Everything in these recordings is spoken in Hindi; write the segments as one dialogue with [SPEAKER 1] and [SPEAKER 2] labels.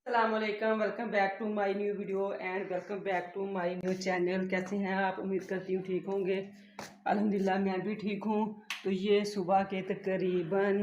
[SPEAKER 1] अस्सलामुअलैकुम, welcome back to my new video and welcome back to my new channel. कैसे हैं आप? उम्मीद करती हूँ ठीक होंगे। अल्हम्दुलिल्लाह मैं भी ठीक हूँ। तो ये सुबह के तकरीबन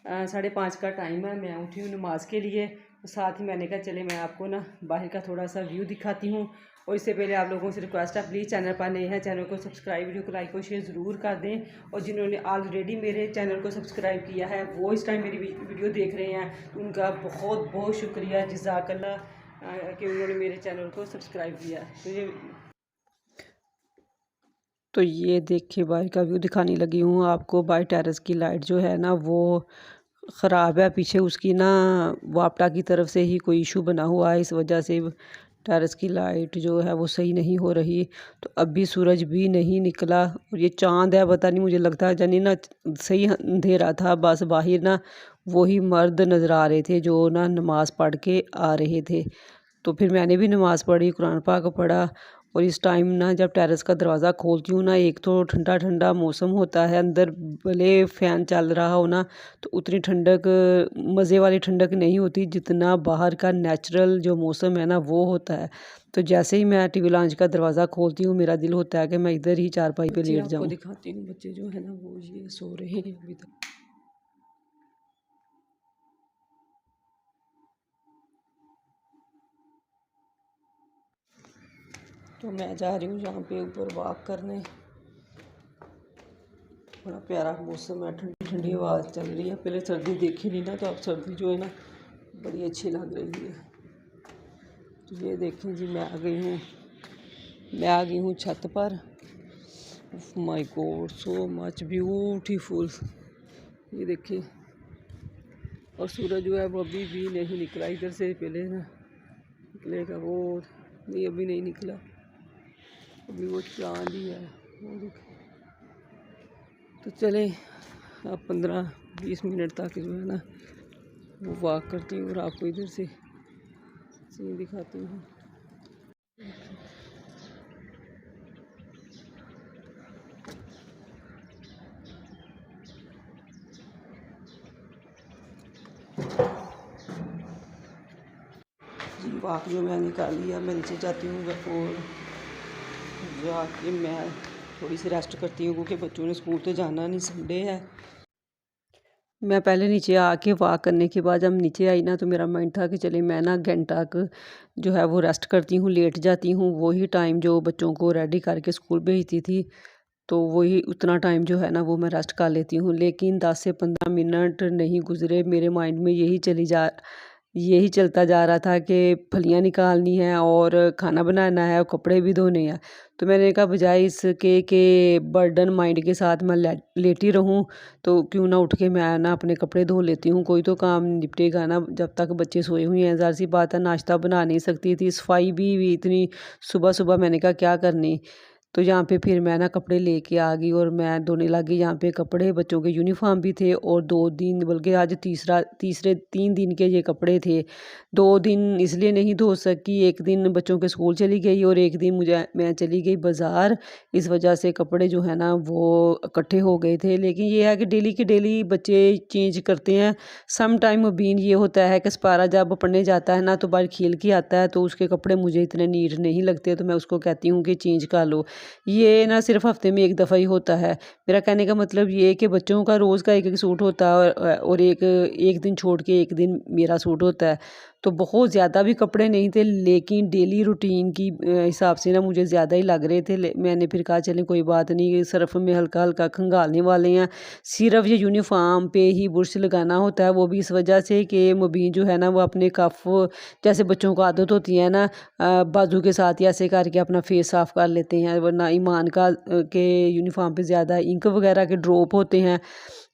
[SPEAKER 1] 5:30 का टाइम है। मैं उठी हूँ नमाज के लिए। तो साथ ही मैंने कहा चले मैं आपको ना बाहर का थोड़ा सा व्यू दिखाती हूँ। और इससे पहले आप लोगों से रिक्वेस्ट है, प्लीज़ चैनल पर नए हैं चैनल को सब्सक्राइब, वीडियो को लाइक और शेयर ज़रूर कर दें। और जिन्होंने ऑलरेडी मेरे चैनल को सब्सक्राइब किया है वो इस टाइम मेरी वीडियो देख रहे हैं, तो उनका बहुत बहुत शुक्रिया, जज़ाकल्लाह कि उन्होंने मेरे चैनल को सब्सक्राइब किया। तो ये देखिए बाहर का व्यू दिखाने लगी हूँ आपको। बाहर टेरेस की लाइट जो है ना वो ख़राब है, पीछे उसकी ना वापटा की तरफ से ही कोई इशू बना हुआ है, इस वजह से टेरेस की लाइट जो है वो सही नहीं हो रही। तो अभी सूरज भी नहीं निकला और ये चांद है, पता नहीं, मुझे लगता है जानी ना सही अंधेरा था। बस बाहर ना वही मर्द नज़र आ रहे थे जो ना नमाज़ पढ़ के आ रहे थे। तो फिर मैंने भी नमाज़ पढ़ी, कुरान पाक पढ़ा। और इस टाइम ना जब टेरेस का दरवाज़ा खोलती हूँ ना, एक तो ठंडा ठंडा मौसम होता है, अंदर भले फ़ैन चल रहा हो ना तो उतनी ठंडक, मज़े वाली ठंडक नहीं होती जितना बाहर का नेचुरल जो मौसम है ना वो होता है। तो जैसे ही मैं टीवी लॉन्च का दरवाज़ा खोलती हूँ मेरा दिल होता है कि मैं इधर ही चारपाई पे लेट जाऊँ। आपको दिखाती हूँ, बच्चे जो है ना वो ये सो रहे हैं अभी तक। तो मैं जा रही हूँ यहाँ पे ऊपर वॉक करने। बड़ा प्यारा मौसम है, ठंडी ठंडी हवा चल रही है। पहले सर्दी देखी नहीं ना, तो अब सर्दी जो है ना बड़ी अच्छी लग रही है। तो ये देखें जी, मैं आ गई हूँ छत पर। My God, so much beautiful. ये देखिए, और सूरज जो है वो अभी भी नहीं निकला। इधर से पहले ना निकलेगा, वो नहीं अभी नहीं निकला, अभी वो चांद ही है वो देखिए। तो चले अब 15-20 मिनट तक जो है ना वो वॉक करती हूँ और आपको इधर से सीन दिखाती हूँ। जी वॉक जो मैं निकाली है, मैं नीचे जाती हूँ और जाके मैं थोड़ी सी रेस्ट करती हूँ क्योंकि बच्चों ने स्कूल तो जाना नहीं, संडे है। मैं पहले नीचे आके वॉक करने के बाद जब नीचे आई ना तो मेरा माइंड था कि चले मैं ना घंटा जो है वो रेस्ट करती हूँ, लेट जाती हूँ। वही टाइम जो बच्चों को रेडी करके स्कूल भेजती थी, तो वही उतना टाइम जो है ना वो मैं रेस्ट कर लेती हूँ। लेकिन 10 से 15 मिनट नहीं गुजरे, मेरे माइंड में यही चलता जा रहा था कि फलियाँ निकालनी है और खाना बनाना है और कपड़े भी धोने हैं। तो मैंने कहा बजाय इसके कि बर्डन माइंड के साथ मैं लेटी रहूं, तो क्यों ना उठ के मैं ना अपने कपड़े धो लेती हूँ। कोई तो काम निपटेगा ना जब तक बच्चे सोए हुए हैं। ज़ाहिर सी बात है, नाश्ता बना नहीं सकती थी, सफाई भी इतनी सुबह सुबह मैंने कहा क्या करनी। तो यहाँ पे फिर मैं ना कपड़े लेके आ गई और मैं धोने लगी। यहाँ पे कपड़े, बच्चों के यूनिफॉर्म भी थे और 2 दिन, बल्कि आज तीसरे 3 दिन के ये कपड़े थे। 2 दिन इसलिए नहीं धो सकी, एक दिन बच्चों के स्कूल चली गई और एक दिन मैं चली गई बाज़ार। इस वजह से कपड़े जो है ना वो इकट्ठे हो गए थे। लेकिन ये है कि डेली के डेली बच्चे चेंज करते हैं। सम टाइम बीन ये होता है कि सपारा जब पढ़ने जाता है ना तो बाहर खेल के आता है, तो उसके कपड़े मुझे इतने नीट नहीं लगते, तो मैं उसको कहती हूँ कि चेंज कर लो। ये ना सिर्फ हफ्ते में एक दफ़ा ही होता है। मेरा कहने का मतलब ये है कि बच्चों का रोज़ का एक-एक सूट होता है और एक दिन छोड़ के एक दिन मेरा सूट होता है। तो बहुत ज़्यादा भी कपड़े नहीं थे, लेकिन डेली रूटीन की हिसाब से ना मुझे ज़्यादा ही लग रहे थे। मैंने फिर कहा चलें कोई बात नहीं, सर्फ़ में हल्का-हल्का खंगालने वाले हैं। सिर्फ़ ये यूनिफ़ॉर्म पे ही बुर्श लगाना होता है, वो भी इस वजह से कि मुबीन जो है ना वो अपने कफ़, जैसे बच्चों को आदत होती है ना बाजू के साथ ही ऐसे करके अपना फेस साफ़ कर लेते हैं, वरना ईमान के यूनिफ़ॉर्म पे ज़्यादा इंक वगैरह के ड्रॉप होते हैं।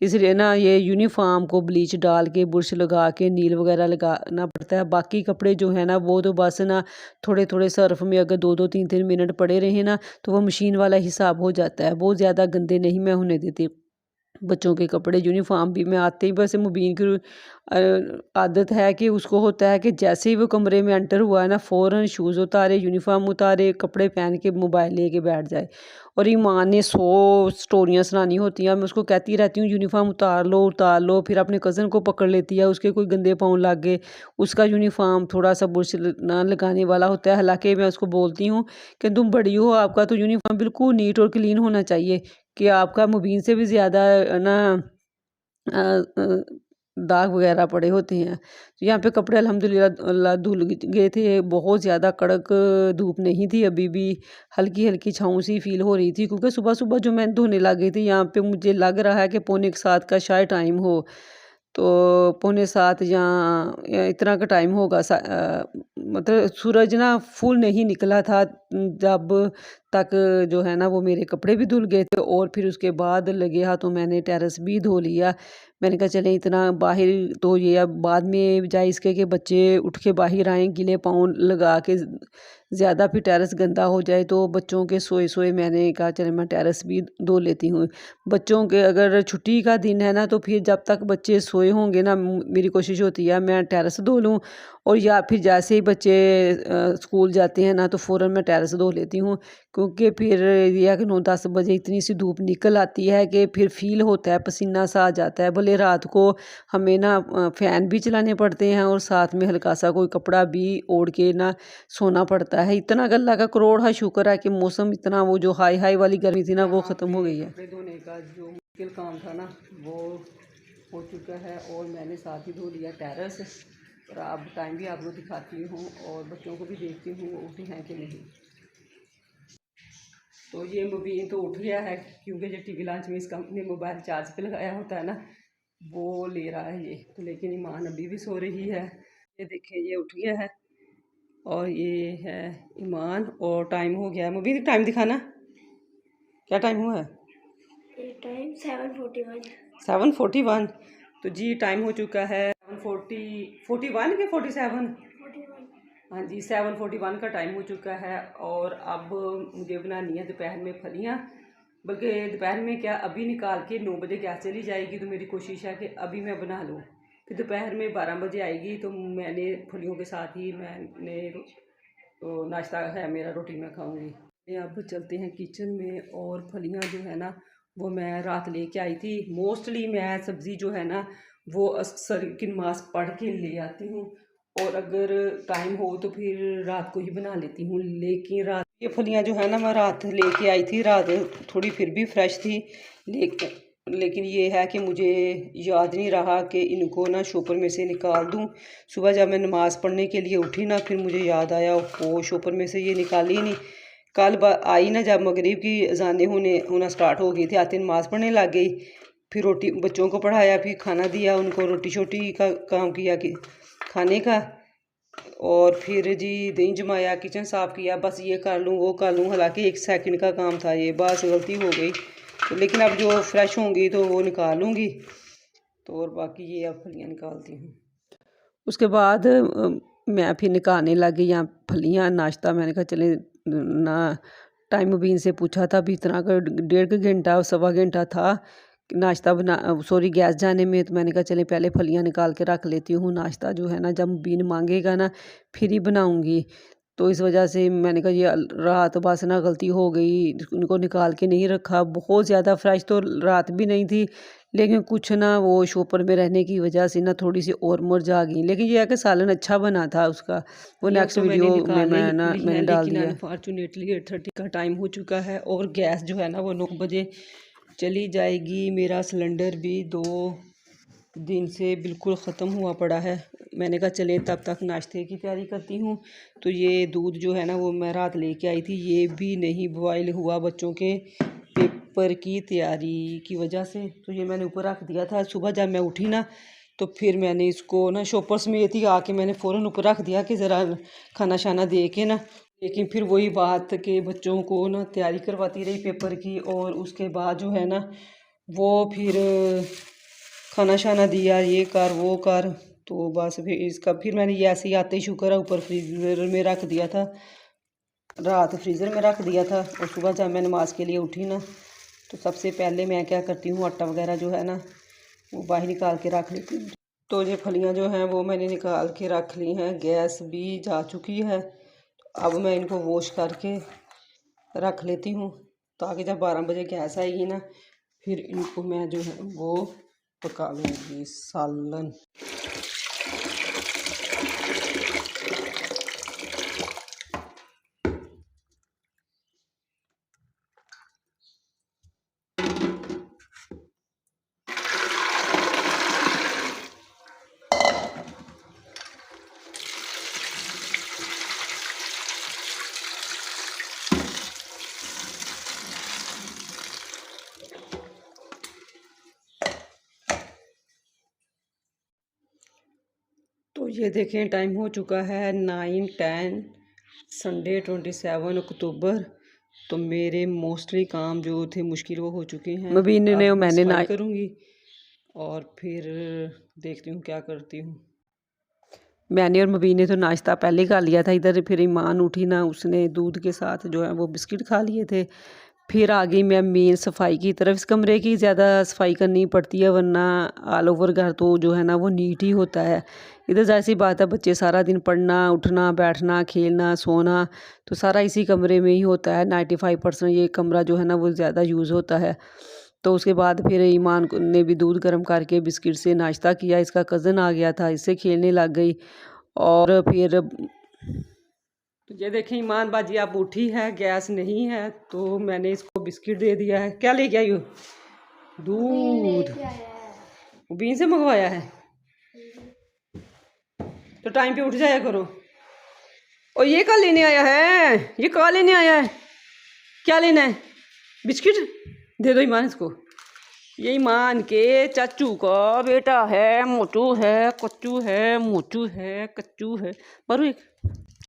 [SPEAKER 1] इसलिए ना ये यूनिफ़ॉर्म को ब्लीच डाल के बुरश लगा के नील वगैरह लगाना पड़ता है। बाकी कपड़े जो है ना वो तो बस ना थोड़े-थोड़े सर्फ़ में अगर 2-2 3-3 मिनट पड़े रहे ना तो वो मशीन वाला हिसाब हो जाता है। बहुत ज़्यादा गंदे नहीं मैं होने देती। बच्चों के कपड़े यूनिफॉर्म भी मैं आते ही बस मुबीन की आदत है कि उसको होता है कि जैसे ही वो कमरे में एंटर हुआ है ना फ़ौरन शूज़ उतारे, यूनिफॉर्म उतारे, कपड़े पहन के मोबाइल लेके बैठ जाए। और ईमान ने 100 स्टोरियाँ सुनानी होती हैं, मैं उसको कहती रहती हूँ यूनिफॉर्म उतार लो, फिर अपने कज़न को पकड़ लेती है, उसके कोई गंदे पाँव लग गए, उसका यूनिफॉर्म थोड़ा-सा बुरश ना लगाने वाला होता है। हालाँकि मैं उसको बोलती हूँ कि तुम बड़ी हो, आपका तो यूनिफॉर्म बिल्कुल नीट और क्लीन होना चाहिए, कि आपका मुबीन से भी ज़्यादा ना अ अ, दाग वगैरह पड़े होते हैं। तो यहाँ पे कपड़े अल्हम्दुलिल्लाह अल्लाह धुल गए थे, बहुत ज़्यादा कड़क धूप नहीं थी, अभी भी हल्की-हल्की छाँव सी फ़ील हो रही थी, क्योंकि सुबह-सुबह जो मैं धोने लग गई थी, यहाँ पे मुझे लग रहा है कि पौने 7 का शायद टाइम हो। तो पौने 7 या इतना का टाइम होगा मतलब सूरज ना फुल नहीं निकला था, जब तक जो है ना वो मेरे कपड़े भी धुल गए थे, और फिर उसके बाद लगे हाथों मैंने टेरेस भी धो लिया। मैंने कहा चले इतना बाहर तो ये अब बाद में बजाय इसके कि बच्चे उठ के बाहर आएँ गीले पाँव लगा के, ज़्यादा फिर टेरेस गंदा हो जाए, तो बच्चों के सोए-सोए मैंने कहा चले मैं टेरेस भी धो लेती हूँ। बच्चों के अगर छुट्टी का दिन है ना, तो फिर जब तक बच्चे सोए होंगे ना, मेरी कोशिश होती है मैं टेरेस धो लूँ, और या फिर जैसे ही बच्चे स्कूल जाते हैं ना, तो फ़ौरन मैं टेरेस धो लेती हूँ, क्योंकि फिर ये है कि 9-10 बजे इतनी सी धूप निकल आती है कि फिर फ़ील होता है, पसीना सा आ जाता है। भले रात को हमें ना फ़ैन भी चलाने पड़ते हैं, और साथ में हल्का सा कोई कपड़ा भी ओढ़ के ना सोना पड़ता है। इतना अल्लाह का करोड़ हा शुक्र है कि मौसम इतना, वो जो हाई हाई वाली गर्मी थी ना, वो ख़त्म हो गई है। कपड़े धोने का जो मुश्किल काम था ना, वो हो चुका है, और मैंने साथ ही धो लिया टेरेस। और अब टाइम भी आपको दिखाती हूँ, और बच्चों को भी देखती हूँ वो उठे हैं कि नहीं। तो ये मुबीन तो उठ गया है, क्योंकि जो टीवी लॉन्च में इसका अपने मोबाइल चार्ज पे लगाया होता है ना, वो ले रहा है ये तो। लेकिन ईमान अभी भी सो रही है। ये देखें, ये उठ गया है, और ये है ईमान, और टाइम हो गया है। मुबीन टाइम दिखाना, क्या टाइम हुआ है? टाइम 7:41। 7:41। तो जी टाइम हो चुका है 7:41 के 47। हाँ जी, 7:41 का टाइम हो चुका है, और अब मुझे बनानी है दोपहर में फलियाँ। बल्कि दोपहर में क्या, अभी निकाल के 9 बजे गैस चली जाएगी, तो मेरी कोशिश है कि अभी मैं बना लूँ, फिर दोपहर में 12 बजे आएगी, तो मैंने फलियों के साथ ही मैंने तो नाश्ता है मेरा, रोटी मैं खाऊंगी। अब चलते हैं किचन में, और फलियां जो है ना वो मैं रात लेके आई थी। मोस्टली मैं सब्ज़ी जो है ना वो अक्सर किन मास पढ़ के ले आती हूँ, और अगर टाइम हो तो फिर रात को ही बना लेती हूँ। लेकिन रात ये फलियां जो है ना मैं रात लेके आई थी, रात थोड़ी फिर भी फ्रेश थी, लेकिन ये है कि मुझे याद नहीं रहा कि इनको ना शॉपर में से निकाल दूं। सुबह जब मैं नमाज़ पढ़ने के लिए उठी ना, फिर मुझे याद आया वो शॉपर में से ये निकाली नहीं। कल आई ना, जब मगरिब की अजानें होना स्टार्ट हो गई थी, आते नमाज़ पढ़ने लग गई, फिर रोटी बच्चों को पढ़ाया, फिर खाना दिया उनको, रोटी शोटी का काम किया कि खाने का, और फिर जी दही जमाया, किचन साफ़ किया, बस ये कर लूँ वो कर लूँ। हालांकि 1 सेकंड का काम था ये, बस गलती हो गई। तो लेकिन अब जो फ्रेश होंगी तो वो निकालूंगी। तो और बाकी ये अब फलियाँ निकालती हूँ। उसके बाद मैं फिर निकालने लगी यहाँ फलियाँ, नाश्ता। मैंने कहा चले ना, टाइम मुबीन से पूछा था, अभी इतना का 1.5 घंटा 1.25 घंटा था नाश्ता गैस जाने में। तो मैंने कहा चले पहले फलियाँ निकाल के रख लेती हूँ, नाश्ता जो है ना जब मुबीन मांगेगा ना फिर ही बनाऊँगी। तो इस वजह से मैंने कहा ये रात बस ना गलती हो गई, उनको निकाल के नहीं रखा। बहुत ज़्यादा फ्रेश तो रात भी नहीं थी, लेकिन कुछ ना वो शॉपर में रहने की वजह से ना थोड़ी सी और मुरझा गई। लेकिन ये है कि सालन अच्छा बना था उसका, वो नेक्स्ट वीडियो में मैंने डाल दिया। अनफॉर्चुनेटली 8:30 का टाइम हो चुका है, और गैस जो है ना वो 9 बजे चली जाएगी। मेरा सिलेंडर भी 2 दिन से बिल्कुल ख़त्म हुआ पड़ा है। मैंने कहा चले तब तक नाश्ते की तैयारी करती हूँ। तो ये दूध जो है ना वो मैं रात लेके आई थी, ये भी नहीं बॉयल हुआ बच्चों के पेपर की तैयारी की वजह से। तो ये मैंने ऊपर रख दिया था। सुबह जब मैं उठी ना, तो फिर मैंने इसको ना शॉपर समेत ही आके मैंने फ़ौरन ऊपर रख दिया कि ज़रा खाना शाना दे के ना। लेकिन फिर वही बात कि बच्चों को ना तैयारी करवाती रही पेपर की, और उसके बाद जो है ना वो फिर खाना शाना दिया, ये कर वो कर। तो बस फिर इसका फिर मैंने ये ऐसे ही आते ही शुक्र है ऊपर फ्रीज़र में रख दिया था, रात फ्रीज़र में रख दिया था। और सुबह जब मैं नमाज के लिए उठी ना, तो सबसे पहले मैं क्या करती हूँ, आटा वगैरह जो है ना वो बाहर निकाल के रख लेती हूँ। तो ये फलियाँ जो हैं वो मैंने निकाल के रख ली हैं, गैस भी जा चुकी है। अब मैं इनको वॉश करके रख लेती हूँ ताकि जब 12 बजे गैस आएगी ना फिर इनको मैं जो है वो पका लूँगी सालन। तो ये देखें टाइम हो चुका है 9:10 संडे 27 अक्टूबर। तो मेरे मोस्टली काम जो थे मुश्किल वो हो चुके हैं।
[SPEAKER 2] मबीन ने
[SPEAKER 1] अब मैं
[SPEAKER 2] मैंने
[SPEAKER 1] सफाई
[SPEAKER 2] ना
[SPEAKER 1] करूँगी और फिर देखती हूँ क्या करती हूँ।
[SPEAKER 2] मैंने और मबीन ने तो नाश्ता पहले खा लिया था इधर। फिर ईमान उठी ना, उसने दूध के साथ जो है वो बिस्किट खा लिए थे। फिर आ गई मैं मेन सफाई की तरफ। इस कमरे की ज़्यादा सफाई करनी पड़ती है वरना ऑल ओवर घर तो जो है ना वो नीट ही होता है। इधर जैसी बात है, बच्चे सारा दिन पढ़ना, उठना, बैठना, खेलना, सोना, तो सारा इसी कमरे में ही होता है। 95% ये कमरा जो है ना वो ज़्यादा यूज़ होता है। तो उसके बाद फिर ईमान ने भी दूध गर्म करके बिस्किट से नाश्ता किया। इसका कज़न आ गया था, इससे खेलने लग गई। और फिर तो ये देखें ईमान बाजी अब उठी है, गैस नहीं है तो मैंने इसको बिस्किट दे दिया है। क्या लेके आई हो? दूध बीन से मंगवाया है। तो टाइम पे उठ जाया करो। और ये क्या लेने आया है? ये क्या लेने आया है? क्या लेना है? बिस्किट दे दो ईमान इसको। ये ईमान के चाचू का बेटा है, मोटू है, कच्चू है, मोटू है, कच्चू है। मारो एक।